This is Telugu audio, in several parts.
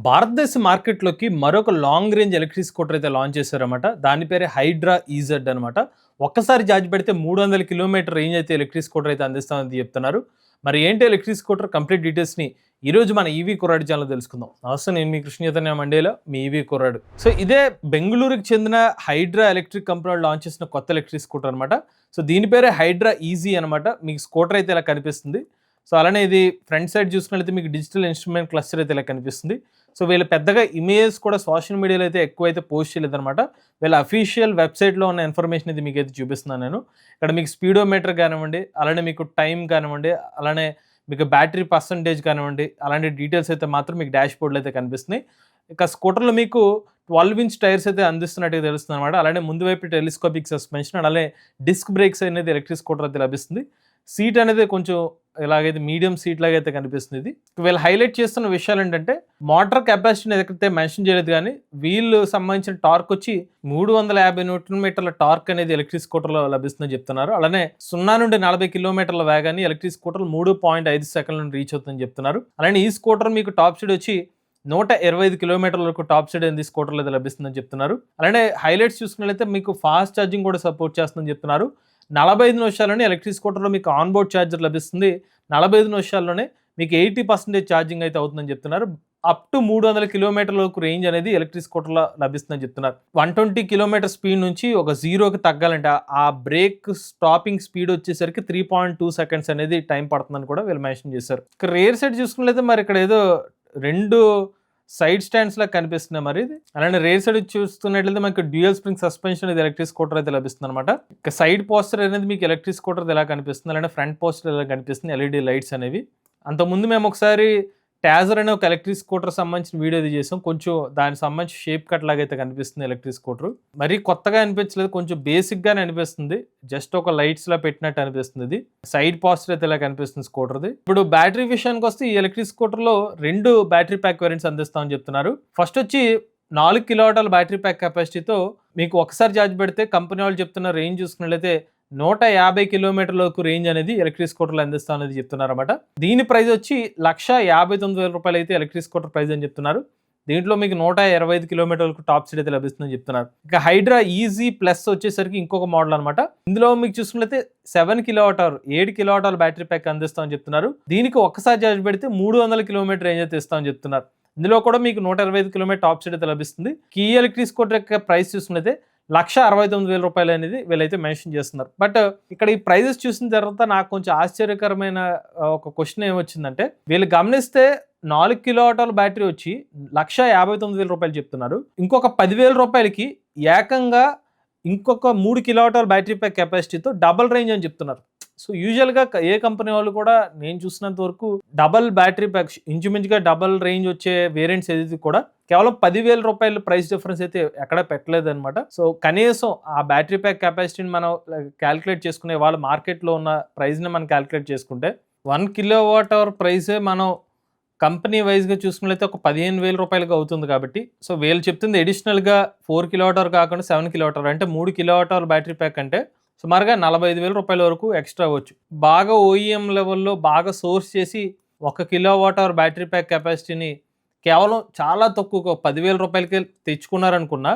భారతదేశ మార్కెట్‌లోకి మరొక లాంగ్ రేంజ్ ఎలక్ట్రిక్ స్కూటర్ అయితే లాంచ్ చేశారన్నమాట. దాని పేరే హైడ్రా ఈజెడ్ అనమాట. ఒక్కసారి చార్జ్ పెడితే 300 కిలోమీటర్ రేంజ్ అయితే ఎలక్ట్రిక్ స్కూటర్ అయితే అందిస్తామని చెప్తున్నారు. మరి ఏంటి ఎలక్ట్రిక్ స్కూటర్ కంప్లీట్ డీటెయిల్స్‌ని ఈరోజు మన ఈవీ కుర్రాడు ఛానెల్‌లో తెలుసుకుందాం. నమస్తే, నేను మీ కృష్ణ చైతన్య మండేలో మీ ఈవీ కుర్రాడు. సో ఇదే బెంగుళూరుకి చెందిన హైడ్రా ఎలక్ట్రిక్ కంపెనీ వాళ్ళు లాంచ్ చేసిన కొత్త ఎలక్ట్రిక్ స్కూటర్ అనమాట. సో దీని పేరే హైడ్రా ఈజీ అనమాట. మీకు స్కూటర్ అయితే ఇలా కనిపిస్తుంది. సో అలానే ఇది ఫ్రంట్ సైడ్ చూసుకున్నట్లయితే మీకు డిజిటల్ ఇన్స్ట్రుమెంట్ క్లస్టర్ అయితే ఇలా కనిపిస్తుంది. సో వీళ్ళు పెద్దగా ఇమేజెస్ కూడా సోషల్ మీడియాలో అయితే ఎక్కువైతే పోస్ట్ చేయలేదన్నమాట. వీళ్ళ అఫీషియల్ వెబ్సైట్లో ఉన్న ఇన్ఫర్మేషన్ అయితే మీకు అయితే చూపిస్తున్నాను నేను. ఇక్కడ మీకు స్పీడోమీటర్ కానివ్వండి, అలానే మీకు టైం కానివ్వండి, అలానే మీకు బ్యాటరీ పర్సంటేజ్ కానివ్వండి, అలాంటి డీటెయిల్స్ అయితే మాత్రం మీకు డాష్ బోర్డ్లో అయితే కనిపిస్తున్నాయి. ఇక స్కూటర్లో మీకు 12 ఇంచ్ టైర్స్ అయితే అందిస్తున్నట్టుగా తెలుస్తుంది అనమాట. అలానే ముందు వైపు టెలిస్కోపిక్ సస్పెన్షన్, అలానే డిస్క్ బ్రేక్స్ అనేది ఎలక్ట్రిక్ స్కూటర్ అయితే లభిస్తుంది. సీట్ అనేది కొంచెం ఇలాగైతే మీడియం సీట్ లాగా అయితే కనిపిస్తుంది. ఇది వీళ్ళు హైలైట్ చేస్తున్న విషయాలు ఏంటంటే మోటార్ కెపాసిటీని ఎక్కడైతే మెన్షన్ చేయలేదు, కానీ వీళ్ళు సంబంధించిన టార్క్ వచ్చి 350 న్యూటన్ మీటర్ల టార్క్ అనేది ఎలక్ట్రిక్ స్కూటర్లో లభిస్తుందని చెప్తున్నారు. అలానే 0 నుండి 40 కిలోమీటర్ల వేగాన్ని ఎలక్ట్రిక్ స్కూటర్ 3.5 సెకండ్ల నుండి రీచ్ అవుతుందని చెప్తున్నారు. అలానే ఈ స్కూటర్ మీకు టాప్ స్పీడ్ వచ్చి 125 కిలోమీటర్ల వరకు టాప్ స్పీడ్ అనేది స్కూటర్లో అయితే లభిస్తుందని చెప్తున్నారు. అలానే హైలైట్స్ చూసుకున్నట్లయితే మీకు ఫాస్ట్ ఛార్జింగ్ కూడా సపోర్ట్ చేస్తుందని చెప్తున్నారు. 45 నిమిషాల్లోనే ఎలక్ట్రిక్ స్కూటర్లో మీకు ఆన్ బోర్డ్ ఛార్జర్ లభిస్తుంది. 45 నిమిషాల్లోనే మీకు 80% ఛార్జింగ్ అయితే అవుతుందని చెప్తున్నారు. అప్ టు 300 కిలోమీటర్ల వరకు రేంజ్ అనేది ఎలక్ట్రిక్ స్కూటర్లో లభిస్తుందని చెప్తున్నారు. 120 కిలోమీటర్ స్పీడ్ నుంచి ఒక జీరోకి తగ్గాలంటే ఆ బ్రేక్ స్టాపింగ్ స్పీడ్ వచ్చేసరికి 3.2 సెకండ్స్ అనేది టైం పడుతుందని కూడా వీళ్ళు మెన్షన్ చేశారు. ఇక రేర్ సైడ్ చూసుకున్నట్లయితే మరి ఇక్కడ ఏదో 2 సైడ్ స్టాండ్స్ లాగా కనిపిస్తుంది. మరి ఇది అలానే రేర్ సైడ్ చూస్తున్నట్లయితే మనకి డ్యూయల్ స్ప్రింగ్ సస్పెన్షన్ అనేది ఎలక్ట్రిక్ స్కూటర్ అయితే లభిస్తుంది అనమాట. ఇక సైడ్ పోస్టర్ అనేది మీకు ఎలక్ట్రిక్ స్కూటర్ ఎలా కనిపిస్తుంది, అలానే ఫ్రంట్ పోస్టర్ ఎలా కనిపిస్తుంది, ఎల్ఈడి లైట్స్ అనేవి. అంతకుముందు మేము ఒకసారి టాజర్ అనే ఒక ఎలక్ట్రిక్ స్కూటర్ సంబంధించిన వీడియో ఇది చేసాం. కొంచెం దానికి సంబంధించి షేప్ కట్ లాగా అయితే కనిపిస్తుంది ఎలక్ట్రిక్ స్కూటర్. మరీ కొత్తగా అనిపించలేదు, కొంచెం బేసిక్ గానే అనిపిస్తుంది. జస్ట్ ఒక లైట్స్ లా పెట్టినట్టు అనిపిస్తుంది. ఇది సైడ్ పోస్టర్ అయితే ఇలా కనిపిస్తుంది స్కూటర్ది. ఇప్పుడు బ్యాటరీ విషయానికి వస్తే ఈ ఎలక్ట్రిక్ స్కూటర్ లో 2 బ్యాటరీ ప్యాక్ వేరియంట్స్ అందిస్తామని చెప్తున్నారు. ఫస్ట్ వచ్చి 4 కిలోవాట్ల బ్యాటరీ ప్యాక్ కెపాసిటీతో మీకు ఒకసారి ఛార్జ్ పెడితే కంపెనీ వాళ్ళు చెప్తున్న రేంజ్ చూసుకున్నట్లయితే 150 కిలోమీటర్ల వరకు రేంజ్ అనేది ఎలక్ట్రిక్ స్కూటర్లు అందిస్తాం అనేది చెప్తున్నారు అనమాట. దీని ప్రైస్ వచ్చి 1,59,000 రూపాయలు అయితే ఎలక్ట్రిక్ స్కూటర్ ప్రైస్ అని చెప్తున్నారు. దీంట్లో మీకు 125 కిలోమీటర్ల వరకు టాప్ స్పీడ్ అయితే లభిస్తుందని చెప్తున్నారు. ఇక హైడ్రా ఈజీ ప్లస్ వచ్చేసరికి ఇంకొక మోడల్ అనమాట. ఇందులో మీకు చూసుకున్నట్లయితే 7 కిలోవాట్ అవర్ బ్యాటరీ ప్యాక్ అందిస్తామని చెప్తున్నారు. దీనికి ఒక్కసారి ఛార్జ్ పెడితే 300 కిలోమీటర్ రేంజ్ అయితే ఇస్తామని చెప్తున్నారు. ఇందులో కూడా మీకు 125 కిలోమీటర్ టాప్ స్పీడ్ అయితే లభిస్తుంది. ఈ ఎలక్ట్రిక్ స్కూటర్ యొక్క ప్రైస్ చూసుకున్నట్లయితే 1,69,000 రూపాయలు అనేది వీళ్ళైతే మెన్షన్ చేస్తున్నారు. బట్ ఇక్కడ ఈ ప్రైజెస్ చూసిన తర్వాత నాకు కొంచెం ఆశ్చర్యకరమైన ఒక క్వశ్చన్ ఏమొచ్చిందంటే, వీళ్ళు గమనిస్తే 4 కిలోవాట్ అవర్ బ్యాటరీ వచ్చి 1,59,000 రూపాయలు చెప్తున్నారు. ఇంకొక 10,000 రూపాయలకి ఏకంగా ఇంకొక 3 కిలోవాట్ అవర్ బ్యాటరీ ప్యాక్ కెపాసిటీతో డబల్ రేంజ్ అని చెప్తున్నారు. సో యూజువల్గా ఏ కంపెనీ వాళ్ళు కూడా నేను చూసినంత వరకు డబల్ బ్యాటరీ ప్యాక్ ఇంచుమించుగా డబల్ రేంజ్ వచ్చే వేరియంట్స్ ఏదైతే కూడా కేవలం 10,000 రూపాయలు ప్రైస్ డిఫరెన్స్ అయితే ఎక్కడ పెట్టలేదు అనమాట. సో కనీసం ఆ బ్యాటరీ ప్యాక్ కెపాసిటీని మనం క్యాలిక్యులేట్ చేసుకునే వాళ్ళ మార్కెట్లో ఉన్న ప్రైస్ని మనం క్యాలిక్యులేట్ చేసుకుంటే 1 కిలోవాట్ అవర్ ప్రైసే మనం కంపెనీ వైజ్గా చూసుకున్నట్లయితే ఒక 15,000 రూపాయలుగా అవుతుంది. కాబట్టి సో వీళ్ళు చెప్తుంది అడిషనల్గా 4 కిలోవాట్ అవర్ కాకుండా 7 కిలోవాట్ అవర్ అంటే 3 కిలోవాట్ అవర్ బ్యాటరీ ప్యాక్ అంటే సుమారుగా 45,000 రూపాయల వరకు ఎక్స్ట్రా అవ్వచ్చు. బాగా ఓఈఎం లెవెల్లో బాగా సోర్స్ చేసి 1 కిలోవాట్ అవర్ బ్యాటరీ ప్యాక్ కెపాసిటీని కేవలం చాలా తక్కువ 10,000 రూపాయలకి తెచ్చుకున్నారనుకున్నా,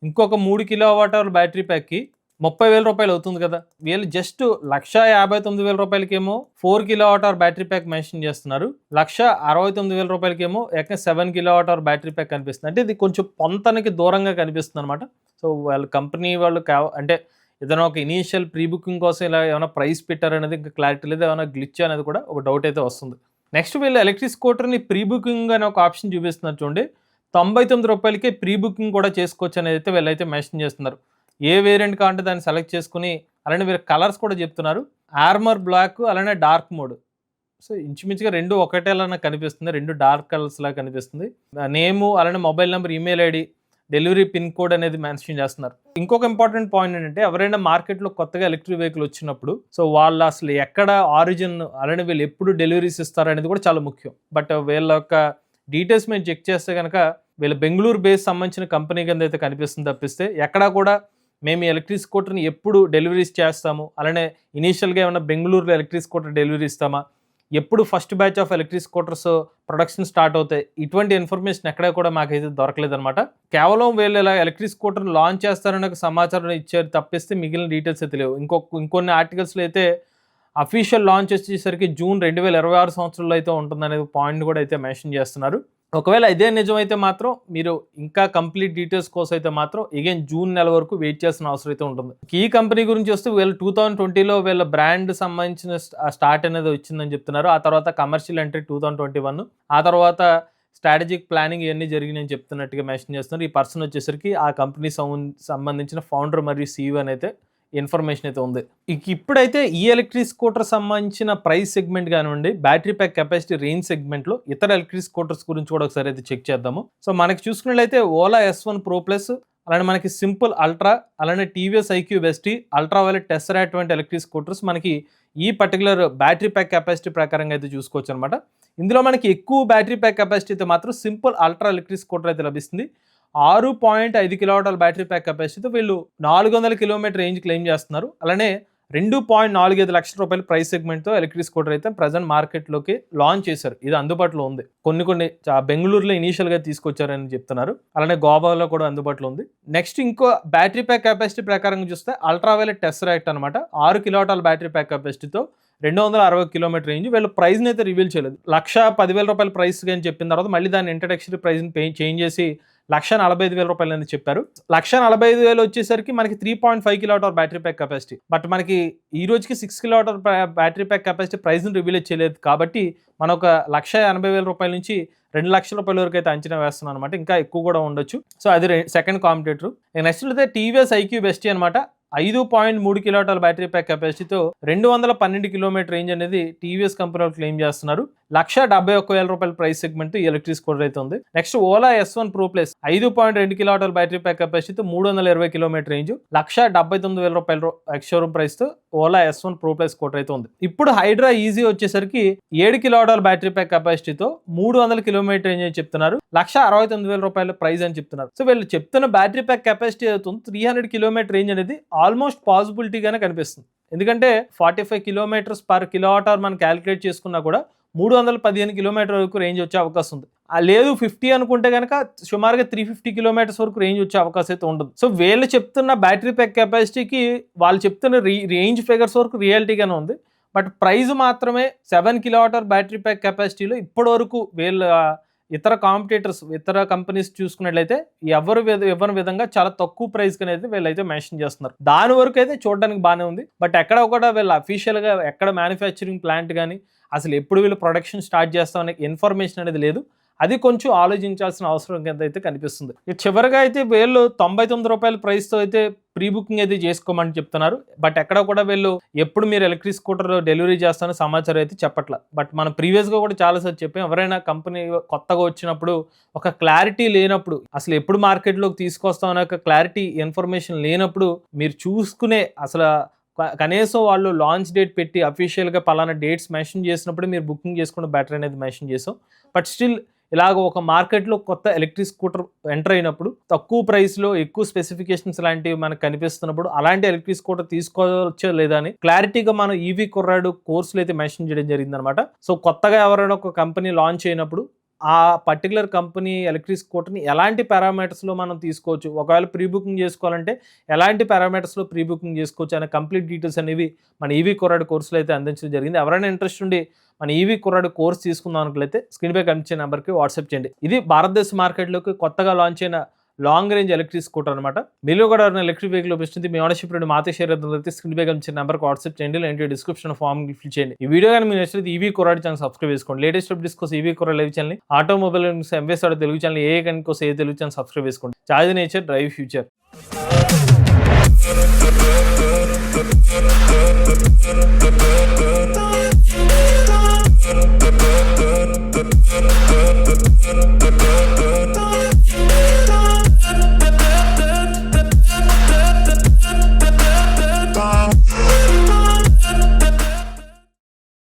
ఇంకొక 3 కిలోవాట్ అవర్ బ్యాటరీ ప్యాక్కి 30,000 రూపాయలు అవుతుంది కదా. వీళ్ళు జస్ట్ 1,59,000 రూపాయలకేమో 4 kilowatt hour battery pack mention చేస్తున్నారు. 1,69,000 రూపాయలకేమో 7 కిలోవాట్ అవర్ బ్యాటరీ ప్యాక్ కనిపిస్తుంది. అంటే ఇది కొంచెం పొంతనకి దూరంగా కనిపిస్తుంది అనమాట. సో వాళ్ళ కంపెనీ వాళ్ళు అంటే ఏదైనా ఒక ఇనీషియల్ ప్రీ బుకింగ్ కోసం ఇలా ఏమైనా ప్రైస్ పెట్టారనేది ఇంకా క్లారిటీ లేదు, ఏమైనా గ్లిచ్ అనేది కూడా ఒక డౌట్ అయితే వస్తుంది. నెక్స్ట్ వీళ్ళు ఎలక్ట్రిక్ స్కూటర్ని ప్రీ బుకింగ్ అనే ఒక ఆప్షన్ చూపిస్తున్నారు చూడండి. 99 రూపాయలకే ప్రీ బుకింగ్ కూడా చేసుకోవచ్చు అనేది అయితే వీళ్ళైతే మెన్షన్ చేస్తున్నారు. ఏ వేరియంట్ కావాలంటే దాన్ని సెలెక్ట్ చేసుకుని, అలానే వీళ్ళ కలర్స్ కూడా చెప్తున్నారు. ఆర్మర్ బ్లాక్, అలానే డార్క్ మోడ్. సో ఇంచుమించుగా 2 ఒకటేలా కనిపిస్తుంది, 2 డార్క్ కలర్స్ లాగా కనిపిస్తుంది. నేము, అలానే mobile number, email ID, delivery pin code అనేది మెన్షన్ చేస్తున్నారు. ఇంకొక ఇంపార్టెంట్ పాయింట్ ఏంటంటే, ఎవరైనా మార్కెట్లో కొత్తగా ఎలక్ట్రిక్ వెహికల్ వచ్చినప్పుడు సో వాళ్ళు అసలు ఎక్కడ ఆరిజిన్, అలానే వీళ్ళు ఎప్పుడు డెలివరీస్ ఇస్తారు అనేది కూడా చాలా ముఖ్యం. బట్ వీళ్ళ యొక్క డీటెయిల్స్ మేము చెక్ చేస్తే కనుక వీళ్ళ బెంగళూరు బేస్ సంబంధించిన కంపెనీ కింద అయితే కనిపిస్తుంది తప్పిస్తే ఎక్కడా కూడా మేము ఈ ఎలక్ట్రిక్ స్కూటర్ని ఎప్పుడు డెలివరీస్ చేస్తాము, అలానే ఇనీషియల్గా ఏమైనా బెంగళూరులో ఎలక్ట్రిక్ స్కూటర్ డెలివరీ ఇస్తామా, ఎప్పుడు first batch of electric scooters production start అవుతాయి, ఇటువంటి ఇన్ఫర్మేషన్ ఎక్కడ కూడా మాకైతే దొరకలేదన్నమాట. కేవలం వీళ్ళు ఇలా ఎలక్ట్రిక్ స్కూటర్ లాంచ్ చేస్తారని ఒక సమాచారం ఇచ్చారు తప్పిస్తే మిగిలిన డీటెయిల్స్ అయితే లేవు. ఇంకొన్ని ఆర్టికల్స్లో అయితే అఫీషియల్ లాంచ్ వచ్చేసరికి జూన్ 2026 సంవత్సరంలో అయితే ఉంటుందనే పాయింట్ కూడా అయితే మెన్షన్ చేస్తున్నారు. ఒకవేళ ఇదే నిజమైతే మాత్రం మీరు ఇంకా కంప్లీట్ డీటెయిల్స్ కోసం అయితే మాత్రం అగైన్ జూన్ నెల వరకు వెయిట్ చేసిన అవసరం అయితే ఉంటుంది. ఈ కంపెనీ గురించి వస్తే వీళ్ళు 2020లో వీళ్ళ బ్రాండ్ సంబంధించిన స్టార్ట్ అనేది వచ్చిందని చెప్తున్నారు. ఆ తర్వాత కమర్షియల్ ఎంట్రీ 2021, ఆ తర్వాత స్ట్రాటజిక్ ప్లానింగ్ ఇవన్నీ జరిగినాయని చెప్తున్నట్టుగా మెన్షన్ చేస్తున్నారు. ఈ పర్సన్ వచ్చేసరికి ఆ కంపెనీ సంబంధించిన ఫౌండర్ మరియు సీఈఓ అని అయితే ఇన్ఫర్మేషన్ అయితే ఉంది. ఇప్పుడైతే ఈ ఎలక్ట్రిక్ స్కూటర్ సంబంధించిన ప్రైస్ సెగ్మెంట్ కానివ్వండి, బ్యాటరీ ప్యాక్ కెపాసిటీ రేంజ్ సెగ్మెంట్లో ఇతర ఎలక్ట్రిక్ స్కూటర్స్ గురించి కూడా ఒకసారి అయితే చెక్ చేద్దాము. సో మనకి చూసుకున్నట్లయితే ఓలా S1 Pro Plus, అలానే మనకి సింపుల్ అల్ట్రా, అలానే TVS IQ Best, Ultraviolette Tesseract అటువంటి ఎలక్ట్రిక్ స్కూటర్స్ మనకి ఈ పర్టికులర్ బ్యాటరీ ప్యాక్ కెపాసిటీ ప్రకారంగా అయితే చూసుకోవచ్చు అనమాట. ఇందులో మనకి ఎక్కువ బ్యాటరీ ప్యాక్ కెపాసిటీ అయితే మాత్రం సింపుల్ అల్ట్రా ఎలక్ట్రిక్ స్కూటర్ అయితే లభిస్తుంది. 6.5 కిలోవాట్ల బ్యాటరీ ప్యాక్ కెపాసిటీతో వీళ్ళు 400 కిలోమీటర్ రేంజ్ క్లెయిమ్ చేస్తున్నారు. అలానే 2.45 లక్షల రూపాయల ప్రైస్ సెగ్మెంట్తో ఎలక్ట్రిక్ స్కూటర్ అయితే ప్రజెంట్ మార్కెట్లోకి లాంచ్ చేశారు. ఇది అందుబాటులో ఉంది. కొన్ని బెంగళూరులో ఇనీషియల్గా తీసుకొచ్చారని చెప్తున్నారు. అలానే గోవాలో కూడా అందుబాటులో ఉంది. నెక్స్ట్ ఇంకో బ్యాటరీ ప్యాక్ కెపాసిటీ ప్రకారంగా చూస్తే అల్ట్రా వైలెట్ టెస్సరా అనమాట. 6 కిలోవాట్ల బ్యాటరీ ప్యాక్ కెపాసిటీతో 260 కిలోమీటర్ రేంజ్. వీళ్ళు ప్రైస్ని అయితే రివీల్ చేయలేదు. 1,10,000 రూపాయల ప్రైస్ అని చెప్పిన తర్వాత మళ్ళీ దాని ఇంట్రడక్టరీ ప్రైస్ని చేంజ్ చేసి 1,45,000 రూపాయలు అని చెప్పారు. 1,45,000 వచ్చేసరికి మనకి 3.5 kilowatt battery pack capacity. But మనకి ఈ రోజుకి 6 కిలోవాట్ బ్యాటరీ ప్యాక్ కెపాసిటీ ప్రైస్ని రివీల్ చేయలేదు కాబట్టి మనం ఒక 1,80,000 రూపాయల నుంచి 2 లక్షల రూపాయల వరకు అయితే అంచనా వేస్తున్నాం అనమాట. ఇంకా ఎక్కువ కూడా ఉండొచ్చు. సో అది సెకండ్ కాంపిటేటర్. నెక్స్ట్ అయితే టీవీఎస్ IQ Best అనమాట. 5.3 కిలోవాట్ల బ్యాటరీ ప్యాక్ కెపాసిటీతో 212 కిలోమీటర్ రేంజ్ అనేది టీవీఎస్ కంపెనీ క్లెయిమ్ చేస్తున్నారు. 1,71,000 రూపాయల ప్రైస్ సెగ్మెంట్ ఎలక్ట్రిక్ స్కూటర్ అయితే ఉంది. Next Ola S1 Pro Plus 5.2 కిలోవాట్ల బ్యాటరీ ప్యాక్ కెపాసిటీతో 320 కిలోమీటర్ రేంజ్, 1,79,000 రూపాయల ఎక్స్షోరూమ్ ప్రైస్ తో Ola S1 Pro Plus scooter అయితే ఉంది. ఇప్పుడు హైడ్రా ఈజీ వచ్చేసరికి 7 కిలోవాట్ల బ్యాటరీ ప్యాక్ కెపాసిటీతో 300 కిలోమీటర్ రేంజ్ అని చెప్తున్నారు. 1,69,000 రూపాయల ప్రైస్ అని చెప్తున్నారు. సో వీళ్ళు చెప్తున్న బ్యాటరీ ప్యాక్ కెపాసిటీ అవుతుంది 300 కిలోమీటర్ రేంజ్ అనేది ఆల్మోస్ట్ పాసిబిలిటీగానే కనిపిస్తుంది. ఎందుకంటే 45 కిలోమీటర్స్ పర్ కిలోవాట్ అవర్ మనం క్యాలిక్యులేట్ చేసుకున్నా కూడా 315 కిలోమీటర్ వరకు రేంజ్ వచ్చే అవకాశం ఉంది. లేదు 50 అనుకుంటే కనుక సుమారుగా 350 కిలోమీటర్స్ వరకు రేంజ్ వచ్చే అవకాశం అయితే ఉండదు. సో వీళ్ళు చెప్తున్న బ్యాటరీ ప్యాక్ కెపాసిటీకి వాళ్ళు చెప్తున్న రేంజ్ ఫిగర్స్ వరకు రియాలిటీగానే ఉంది. బట్ ప్రైస్ మాత్రమే 7 కిలోవాట్ అవర్ బ్యాటరీ ప్యాక్ కెపాసిటీలో ఇప్పటి వరకు వీళ్ళ ఇతర కాంపిటేటర్స్, ఇతర కంపెనీస్ చూసుకున్నట్లయితే ఎవరి విధంగా చాలా తక్కువ ప్రైస్ అనేది వీళ్ళైతే మెన్షన్ చేస్తున్నారు. దాని వరకు అయితే చూడడానికి బాగానే ఉంది. బట్ ఎక్కడ కూడా వీళ్ళు అఫీషియల్గా ఎక్కడ మ్యానుఫ్యాక్చరింగ్ ప్లాంట్ కానీ అసలు ఎప్పుడు వీళ్ళు ప్రొడక్షన్ స్టార్ట్ చేస్తామనే ఇన్ఫర్మేషన్ అనేది లేదు. అది కొంచెం ఆలోచించాల్సిన అవసరం అయితే కనిపిస్తుంది. చివరిగా అయితే వీళ్ళు 99 రూపాయల ప్రైస్తో అయితే ప్రీ బుకింగ్ అయితే చేసుకోమని చెప్తున్నారు. బట్ ఎక్కడ కూడా వీళ్ళు ఎప్పుడు మీరు ఎలక్ట్రిక్ స్కూటర్ డెలివరీ చేస్తానో సమాచారం అయితే చెప్పట్ల. బట్ మనం ప్రీవియస్గా కూడా చాలాసార్లు చెప్పాం, ఎవరైనా కంపెనీ కొత్తగా వచ్చినప్పుడు ఒక క్లారిటీ లేనప్పుడు, అసలు ఎప్పుడు మార్కెట్లోకి తీసుకొస్తామనే ఒక క్లారిటీ ఇన్ఫర్మేషన్ లేనప్పుడు మీరు చూసుకునే అసలు కనీసం వాళ్ళు లాంచ్ డేట్ పెట్టి అఫీషియల్గా పలానా డేట్స్ మెన్షన్ చేసినప్పుడు మీరు బుకింగ్ చేసుకున్న బెటర్ అనేది మెన్షన్ చేసాం. బట్ స్టిల్ ఇలాగ ఒక మార్కెట్లో కొత్త ఎలక్ట్రిక్ స్కూటర్ ఎంటర్ అయినప్పుడు తక్కువ ప్రైస్లో ఎక్కువ స్పెసిఫికేషన్స్ లాంటివి మనకు కనిపిస్తున్నప్పుడు అలాంటి ఎలక్ట్రిక్ స్కూటర్ తీసుకోవచ్చా లేదా అని క్లారిటీగా మనం ఈవీ కుర్రాడు కోర్సులు అయితే మెన్షన్ చేయడం జరిగింది అనమాట. సో కొత్తగా ఎవరైనా ఒక కంపెనీ లాంచ్ అయినప్పుడు ఆ పర్టికులర్ కంపెనీ ఎలక్ట్రిక్ స్కూటర్ని ఎలాంటి పారామీటర్స్లో మనం తీసుకోవచ్చు, ఒకవేళ ప్రీ బుకింగ్ చేసుకోవాలంటే ఎలాంటి పారామీటర్స్లో ప్రీ బుకింగ్ చేసుకోవచ్చు అనే కంప్లీట్ డీటెయిల్స్ అనేవి మన ఈవీ కుర్రాడు కోర్సులో అయితే అందించడం జరిగింది. ఎవరైనా ఇంట్రెస్ట్ ఉండి మన ఈవీ కుర్రాడు కోర్స్ తీసుకుందాం అనుకులైతే స్క్రీన్ పై కనిపించే నెంబర్కి వాట్సాప్ చేయండి. ఇది భారతదేశ మార్కెట్లోకి కొత్తగా లాంచ్ అయిన లాంగ్ రేంజ్ ఎలక్ట్రిక్ స్కూటర్ అనమాట. మీలో కూడా ఎలక్ట్రిక్ వెహికల్ ఉపయోగిస్తుంది, మీ ఓనర్షిప్ రెండు మాతే షేర్ అయితే స్క్రీన్ పై కనిపించే నెంబర్కి వాట్సాప్ చేయండి, లేదంటే డిస్క్రిప్షన్ ఫామ్ ఫిల్ చేయండి. ఈ వీడియో కానీ మీరు నచ్చితే ఈవీ కుర్రాడు ఛానల్ సబ్స్క్రైబ్ చేసుకోండి. లేటెస్ట్ అప్డేట్స్ కోసం ఈవీ కుర్రాడు లైవ్ ఛానల్, ఆటోమొబైల్ ఎంవేస్ తెలుగు ఛానల్, ఏ కనుక తెలుగు ఛానల్ సబ్స్క్రైబ్ చేసుకోండి. Charge nature drive future.